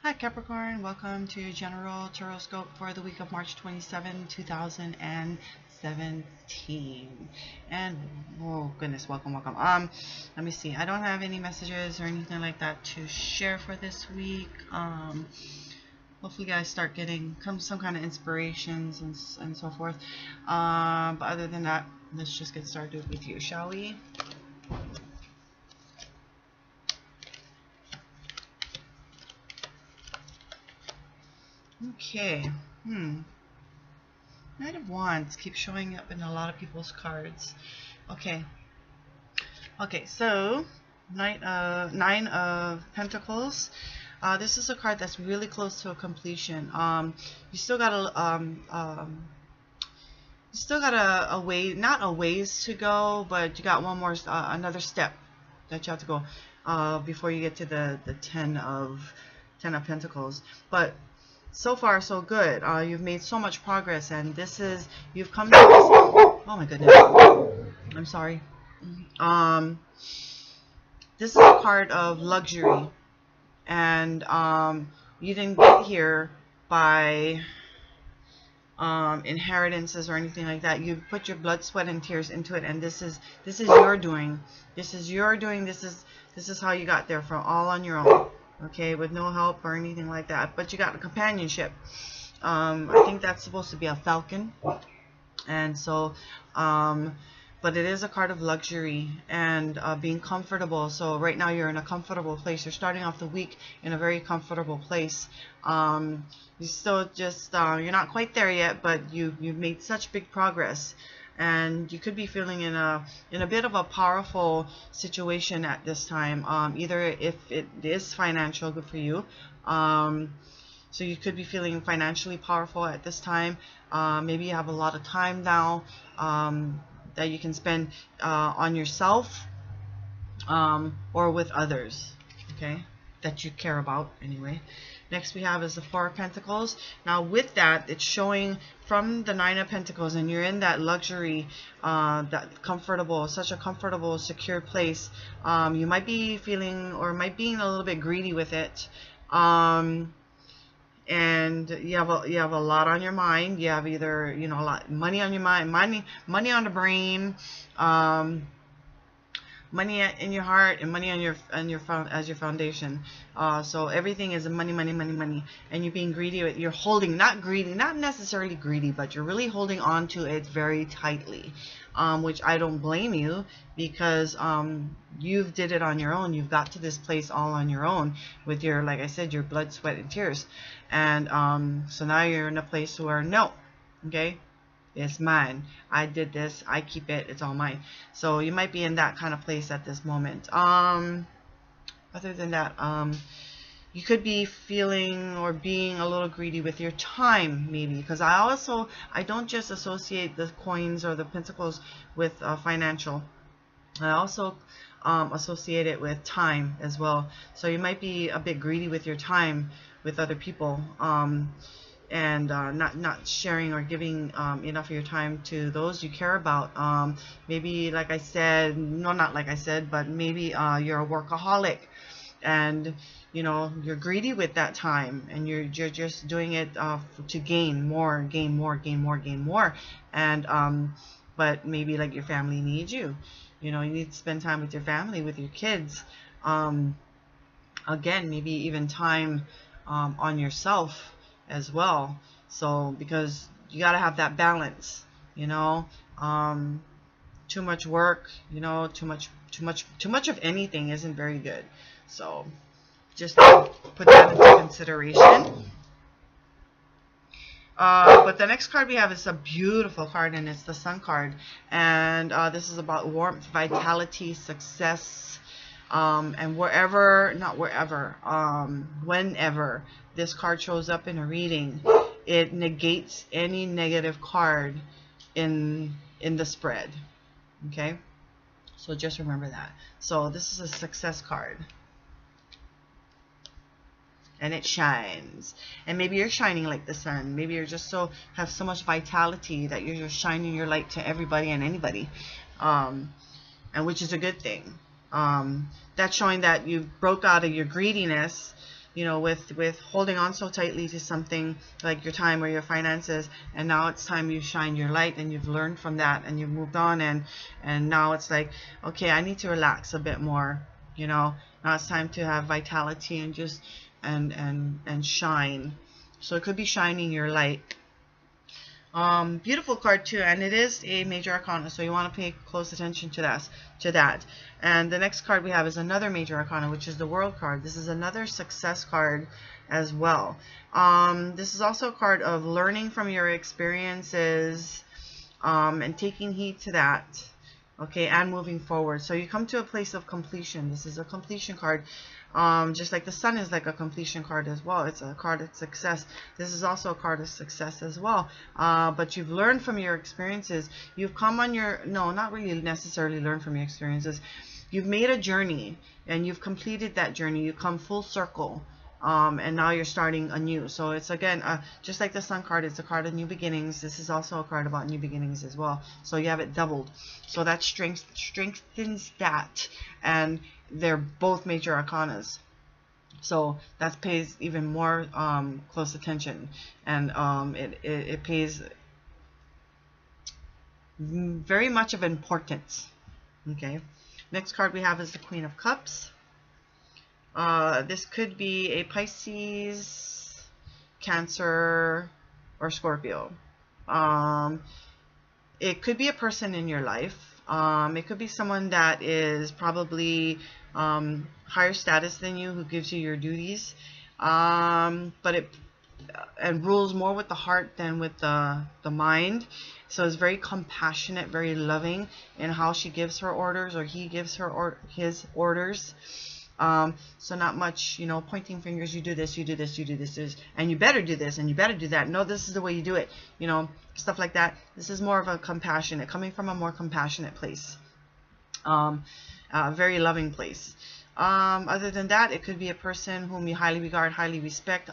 Hi Capricorn, welcome to General Horoscope for the week of March 27, 2017. And oh goodness, welcome. Let me see. I don't have any messages or anything like that to share for this week. Hopefully you guys start getting some kind of inspirations and so forth. But other than that, let's just get started with you, shall we? Okay. Knight of Wands keeps showing up in a lot of people's cards. Okay. So Nine of Pentacles. This is a card that's really close to a completion. You still got a way, not a ways to go, but you got one more, another step that you have to go before you get to the Ten of Pentacles. But so far so good. You've made so much progress, and you've come to this. Oh my goodness, I'm sorry. This is a card of luxury, and you didn't get here by inheritances or anything like that. You put your blood, sweat, and tears into it, and this is your doing. This is how you got there, from all on your own. Okay, with no help or anything like that. But you got a companionship. I think that's supposed to be a falcon. And so, but it is a card of luxury and being comfortable. So right now you're in a comfortable place. You're starting off the week in a very comfortable place. You still just, you're not quite there yet, but you've made such big progress. And you could be feeling in a bit of a powerful situation at this time. Either if it is financial, good for you. So you could be feeling financially powerful at this time. Maybe you have a lot of time now that you can spend on yourself or with others. Okay, that you care about anyway. Next we have is the Four of Pentacles. Now with that, it's showing from the Nine of Pentacles, and you're in that luxury, that comfortable, such a comfortable, secure place. You might be feeling, or might be a little bit greedy with it. And you have a lot on your mind. You have either, a lot of money on your mind, money on the brain, money in your heart, and money as your foundation. So everything is money, and you're being greedy. You're holding, not necessarily greedy, but you're really holding on to it very tightly, which I don't blame you, because you've did it on your own. You've got to this place all on your own with your, like I said, your blood, sweat, and tears. And so now you're in a place where no, okay, it's mine. I did this. I keep it. It's all mine. So you might be in that kind of place at this moment. Other than that, you could be feeling or being a little greedy with your time, maybe, because I don't just associate the coins or the pentacles with financial. I also associate it with time as well. So you might be a bit greedy with your time with other people. And not sharing or giving enough of your time to those you care about. Maybe, like I said, no, not like I said, but maybe you're a workaholic, and you're greedy with that time, and you're just doing it to gain more, and but maybe, like, your family needs you. You need to spend time with your family, with your kids. Again, maybe even time on yourself as well. So because you got to have that balance, too much work, too much of anything isn't very good. So just put that into consideration. But the next card we have is a beautiful card, and it's the Sun card, and this is about warmth, vitality, success, and whenever this card shows up in a reading, it negates any negative card in the spread. Okay, so just remember that. So this is a success card, and it shines. And maybe you're shining like the sun. Maybe you're just have so much vitality that you're just shining your light to everybody and anybody, and which is a good thing. That's showing that you broke out of your greediness. you know, with holding on so tightly to something like your time or your finances, and now it's time you shine your light, and you've learned from that, and you've moved on, and now it's like, okay, I need to relax a bit more, you know. Now it's time to have vitality and just and shine. So it could be shining your light. Beautiful card too, and it is a major arcana, so you want to pay close attention to that. And the next card we have is another major arcana, which is the World card. This is another success card as well. This is also a card of learning from your experiences, and taking heed to that, okay, and moving forward. So you come to a place of completion. This is a completion card. Just like the Sun is like a completion card as well. It's a card of success. This is also a card of success as well. But you've learned from your experiences. You've come on your, no, not really necessarily learned from your experiences. You've made a journey and you've completed that journey. You come full circle. And now you're starting anew. So it's again, just like the Sun card, it's a card of new beginnings. This is also a card about new beginnings as well. So you have it doubled. So that strengthens that. And they're both major arcanas. So that pays even more close attention. And it pays very much of importance. Okay. Next card we have is the Queen of Cups. This could be a Pisces, Cancer, or Scorpio. It could be a person in your life. It could be someone that is probably higher status than you, who gives you your duties, but it and rules more with the heart than with the mind. So it's very compassionate, very loving in how she gives her orders, or he gives her his orders. So not much, you know, pointing fingers, you do this, you do this, you do this, and you better do this, and you better do that. No, this is the way you do it, you know, stuff like that. This is more of a compassionate, coming from a more compassionate place, very loving place. Other than that, it could be a person whom you highly regard, highly respect.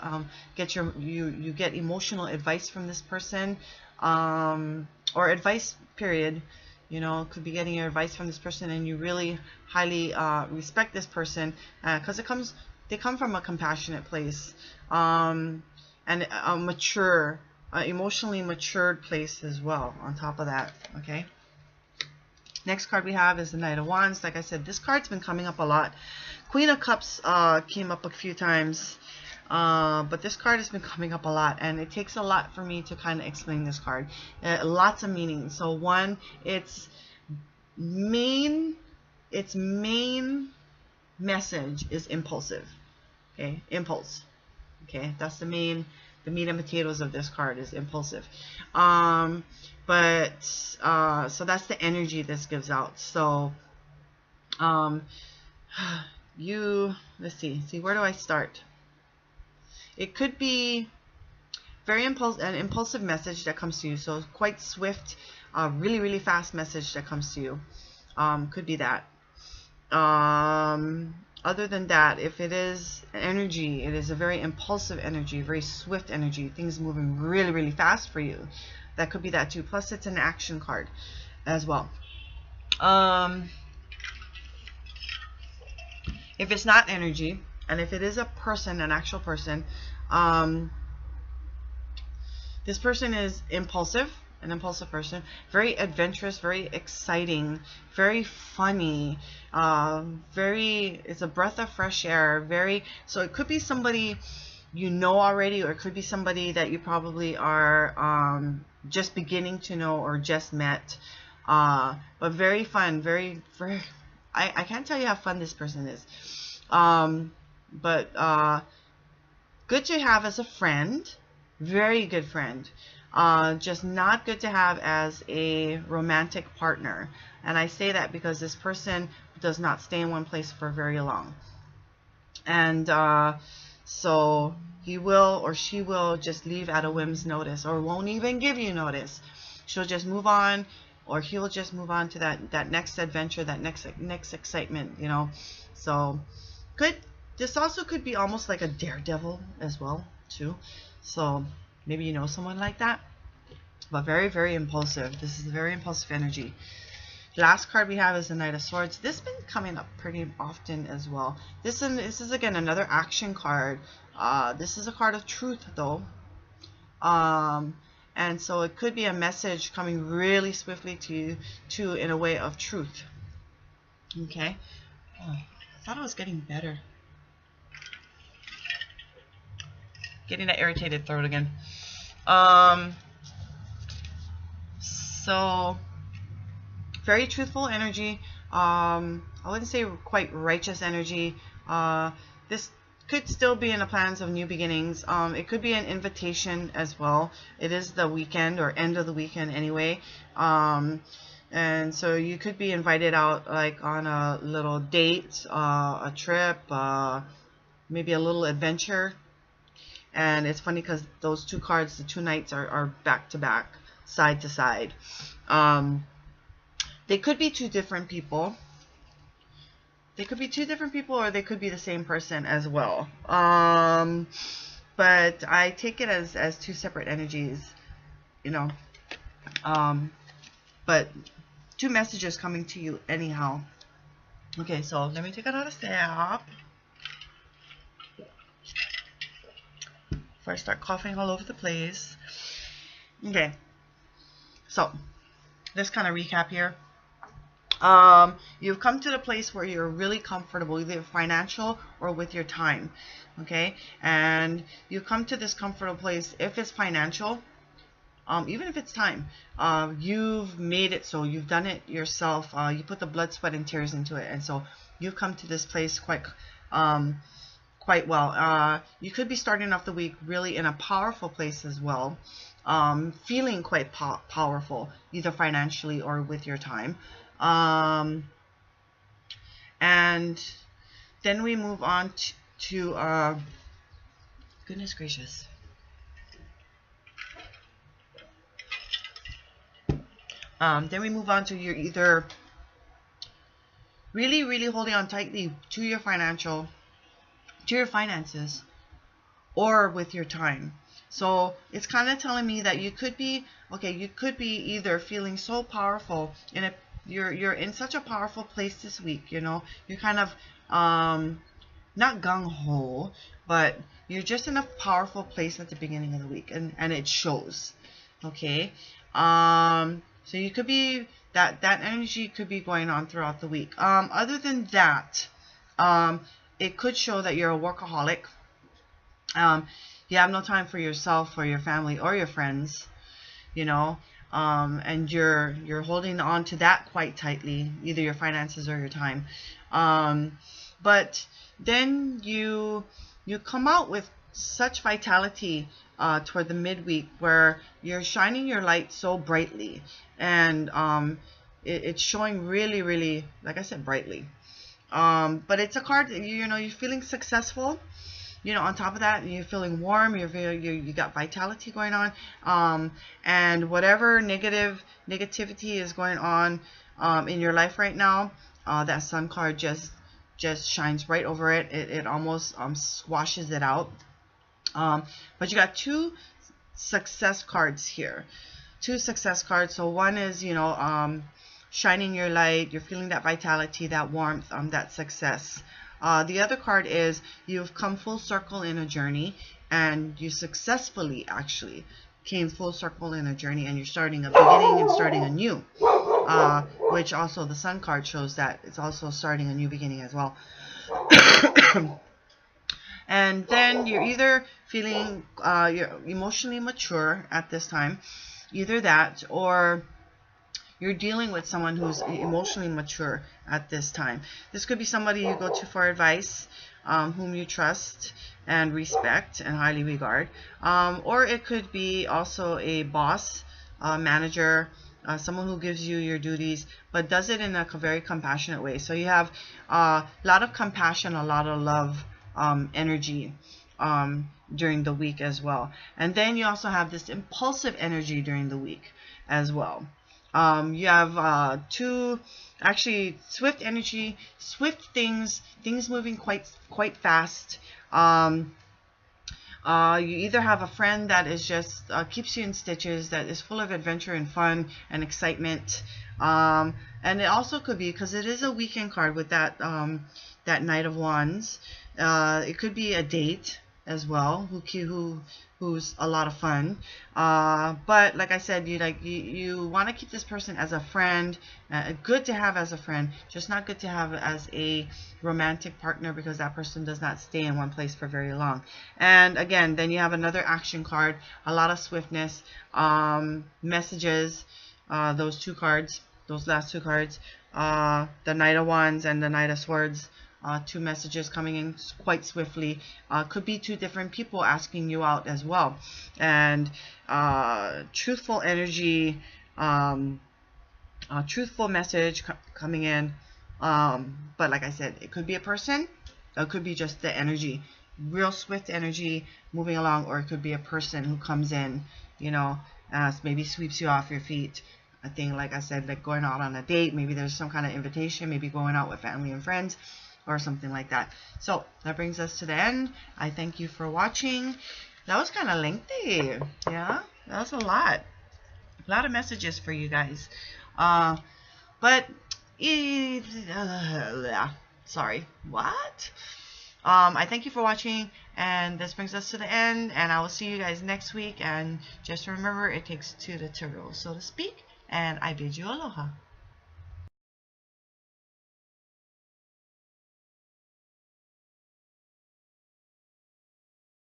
You get emotional advice from this person, or advice period. You know, could be getting your advice from this person, and you really highly respect this person because they come from a compassionate place, and a mature, emotionally matured place as well. On top of that, okay. Next card we have is the Knight of Wands. Like I said, this card's been coming up a lot. Queen of Cups came up a few times, but this card has been coming up a lot, and it takes a lot for me to kind of explain this card. Lots of meaning. So one, its main message is impulsive. Okay, impulse. Okay, that's the meat and potatoes of this card is impulsive. So that's the energy this gives out. So let's see, where do I start? It could be an impulsive message that comes to you. So quite swift, really, really fast message that comes to you. Could be that. Other than that, if it is energy, it is a very impulsive energy, very swift energy, things moving really, really fast for you. That could be that too. Plus, it's an action card as well. If it's not energy, and if it is a person, an actual person, this person is impulsive, an impulsive person, very adventurous, very exciting, very funny, it's a breath of fresh air, so it could be somebody you know already, or it could be somebody that you probably are just beginning to know or just met, but very fun, very I can't tell you how fun this person is, but good to have as a friend, very good friend, just not good to have as a romantic partner. And I say that because this person does not stay in one place for very long, and so he will or she will just leave at a whim's notice, or won't even give you notice. She'll just move on, or he'll just move on to that next adventure, that next excitement, you know. So this also could be almost like a daredevil as well too. So maybe you know someone like that, but very, very impulsive. This is a very impulsive energy. Last card we have is the Knight of Swords. This has been coming up pretty often as well. This is again another action card. This is a card of truth though. And so it could be a message coming really swiftly to you, in a way of truth. Okay. Oh, I thought it was getting better. Getting that irritated throat again. So very truthful energy. I wouldn't say quite righteous energy. This could still be in the plans of new beginnings. It could be an invitation as well. It is the weekend or end of the weekend anyway. And so you could be invited out like on a little date, a trip, maybe a little adventure. And it's funny because those two cards, the two knights, are back to back, side to side. They could be two different people. They could be two different people, or they could be the same person as well. But I take it as two separate energies, you know. But two messages coming to you anyhow. Okay, so let me take another step before I start coughing all over the place. Okay, so let's kind of recap here. You've come to the place where you're really comfortable, either financial or with your time. Okay, and you come to this comfortable place. If it's financial, even if it's time, you've made it so. You've done it yourself. You put the blood, sweat, and tears into it, and so you've come to this place quite well. You could be starting off the week really in a powerful place as well, feeling quite powerful, either financially or with your time. And then we move on to goodness gracious. Then we move on to you're either really holding on tightly to your finances, or with your time. So it's kind of telling me that you could be, okay, you could be either feeling so powerful you're in such a powerful place this week, you know, you're kind of not gung-ho, but you're just in a powerful place at the beginning of the week, and it shows. Okay, so you could be that energy could be going on throughout the week. Other than that, it could show that you're a workaholic. You have no time for yourself or your family or your friends, you know, and you're holding on to that quite tightly, either your finances or your time. But then you come out with such vitality toward the midweek, where you're shining your light so brightly, and it's showing really, like I said, brightly. But it's a card that you know, you're feeling successful. You know, on top of that, you're feeling warm. You got vitality going on, and whatever negativity is going on in your life right now, that Sun card just shines right over it. It almost squashes it out. But you got two success cards here. Two success cards. So one is, you know, shining your light. You're feeling that vitality, that warmth, that success. The other card is you've come full circle in a journey, and you successfully actually came full circle in a journey, and you're starting a beginning and starting anew, which also the Sun card shows that it's also starting a new beginning as well. And then you're either feeling you're emotionally mature at this time, either that, or you're dealing with someone who's emotionally mature at this time. This could be somebody you go to for advice, whom you trust and respect and highly regard. Or it could be also a boss, manager, someone who gives you your duties, but does it in a very compassionate way. So you have a lot of compassion, a lot of love, energy during the week as well. And then you also have this impulsive energy during the week as well. You have actually swift energy, swift things moving quite fast. You either have a friend that is just keeps you in stitches, that is full of adventure and fun and excitement, And it also could be, because it is a weekend card with that that Knight of Wands, it could be a date as well, who's a lot of fun. But like I said, you want to keep this person as a friend, good to have as a friend, just not good to have as a romantic partner, because that person does not stay in one place for very long. And again, then you have another action card, a lot of swiftness, messages, those two cards, those last two cards, the Knight of Wands and the Knight of Swords. Two messages coming in quite swiftly. Could be two different people asking you out as well. And truthful energy, truthful message coming in. But like I said, it could be a person, it could be just the energy, real swift energy moving along, or it could be a person who comes in, you know, maybe sweeps you off your feet. A thing, like I said, like going out on a date. Maybe there's some kind of invitation, maybe going out with family and friends, or something like that. So that brings us to the end. I thank you for watching. That was kind of lengthy. Yeah, that was a lot of messages for you guys. But sorry, what? I thank you for watching, and this brings us to the end, and I will see you guys next week. And just remember, it takes two to tango, so to speak, and I bid you aloha.